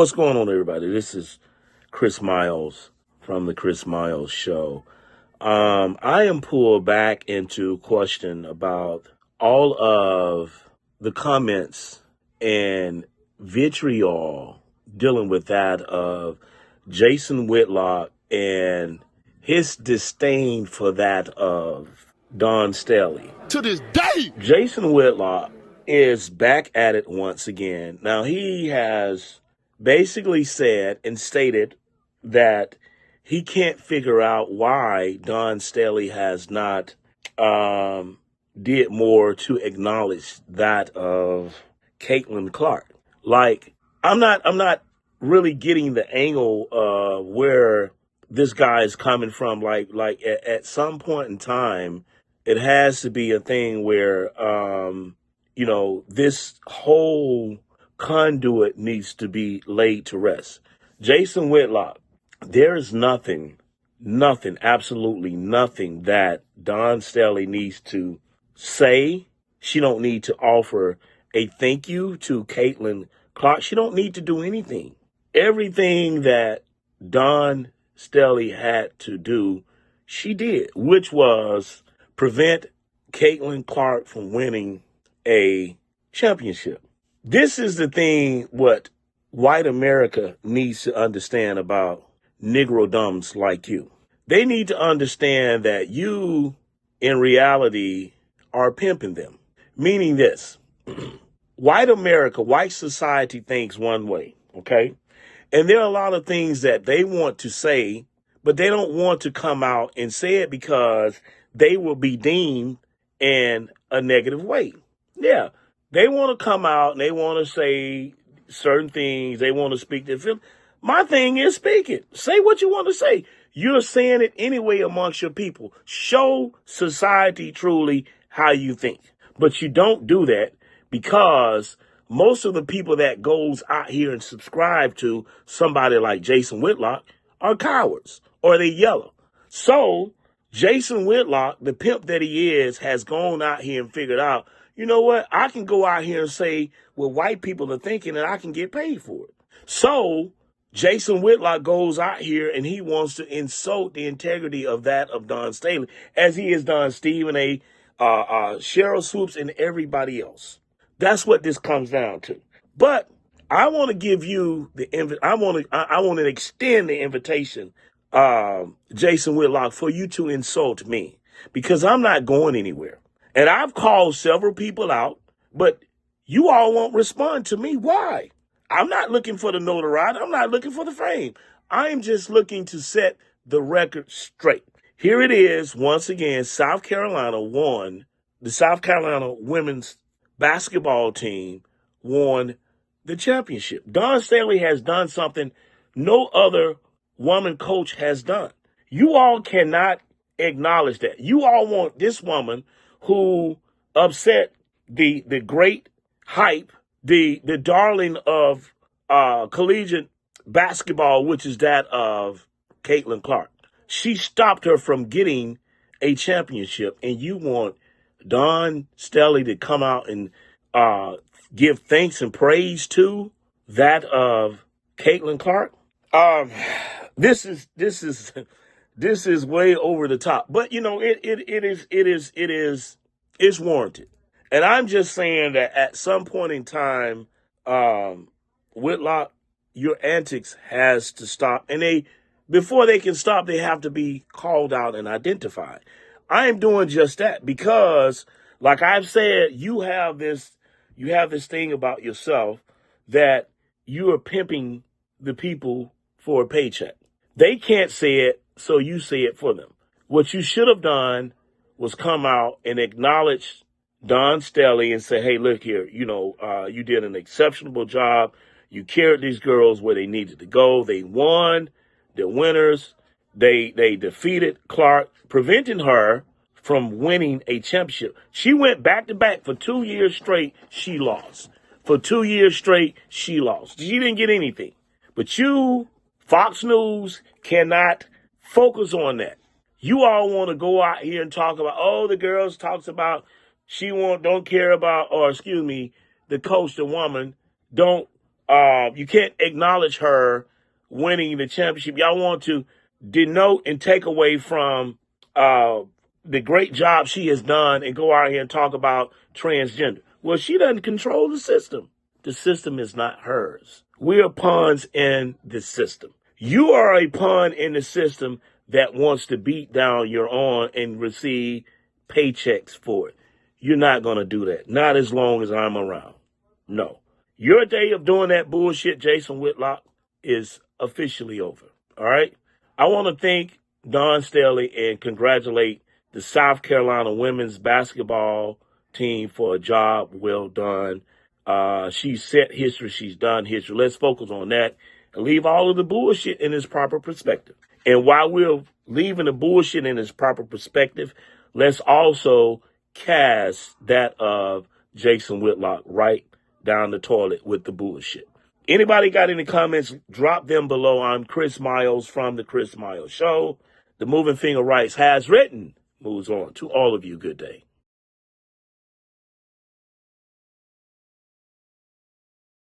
What's going on, everybody? This is Chris Miles from the Chris Miles Show. I am pulled back into question about all of the comments and vitriol dealing with that of Jason Whitlock and his disdain for that of Don Staley. To this day, Jason Whitlock is back at it once again. Now, he has basically said and stated that he can't figure out why Don Staley has not did more to acknowledge that of Caitlin Clark. Like, I'm not really getting the angle of where this guy is coming from. Like at some point in time, it has to be a thing where, this whole conduit needs to be laid to rest. Jason Whitlock, there is nothing, absolutely nothing that Don Staley needs to say. She don't need to offer a thank you to Caitlin Clark. She don't need to do anything. Everything that Don Staley had to do, she did, which was prevent Caitlin Clark from winning a championship. This is the thing what white America needs to understand about Negro dumbs like you. They need to understand that you, in reality, are pimping them. Meaning this, white America, white society thinks one way, okay? And there are a lot of things that they want to say, but they don't want to come out and say it because they will be deemed in a negative way. Yeah, they want to come out and they want to say certain things. They want to speak their feelings. My thing is speak it. Say what you want to say. You're saying it anyway amongst your people. Show society truly how you think. But you don't do that because most of the people that goes out here and subscribe to somebody like Jason Whitlock are cowards or they yellow. So Jason Whitlock, the pimp that he is, has gone out here and figured out, you know what? I can go out here and say what white people are thinking and I can get paid for it. So Jason Whitlock goes out here and he wants to insult the integrity of that of Don Staley, as he has done Stephen A., Cheryl Swoops, and everybody else. That's what this comes down to. But I want to give you I want to extend the invitation, Jason Whitlock, for you to insult me because I'm not going anywhere. And I've called several people out, but you all won't respond to me. Why? I'm not looking for the notoriety. I'm not looking for the fame. I'm just looking to set the record straight. Here it is. Once again, South Carolina won. The South Carolina women's basketball team won the championship. Don Staley has done something no other woman coach has done. You all cannot acknowledge that. You all want this woman who upset the great hype, the darling of collegiate basketball, which is that of Caitlin Clark. She stopped her from getting a championship, and you want Don Staley to come out and give thanks and praise to that of Caitlin Clark. This is way over the top, but it's warranted. And I'm just saying that at some point in time, Whitlock, your antics has to stop. And before they can stop, they have to be called out and identified. I am doing just that because, like I've said, you have this thing about yourself that you are pimping the people for a paycheck. They can't say it, so you say it for them. What you should have done was come out and acknowledge Don Staley and say, hey, look here, you did an exceptional job. You carried these girls where they needed to go. They won. They're winners. They defeated Clark, preventing her from winning a championship. She went back to back for 2 years straight. She lost. For 2 years straight, she lost. She didn't get anything. But you, Fox News, cannot focus on that. You all want to go out here and talk about, the girls talks about the coach, the woman, don't You can't acknowledge her winning the championship. Y'all want to denote and take away from the great job she has done and go out here and talk about transgender. Well, she doesn't control the system. The system is not hers. We are pawns in the system. You are a pawn in the system that wants to beat down your arm and receive paychecks for it. You're not going to do that. Not as long as I'm around. No. Your day of doing that bullshit, Jason Whitlock, is officially over. All right? I want to thank Don Staley and congratulate the South Carolina women's basketball team for a job well done. She's set history. She's done history. Let's focus on that and leave all of the bullshit in its proper perspective. And while we're leaving the bullshit in its proper perspective, let's also cast that of Jason Whitlock right down the toilet with the bullshit. Anybody got any comments? Drop them below. I'm Chris Miles from The Chris Miles Show. The Moving Finger Writes has written, moves on. To all of you, good day.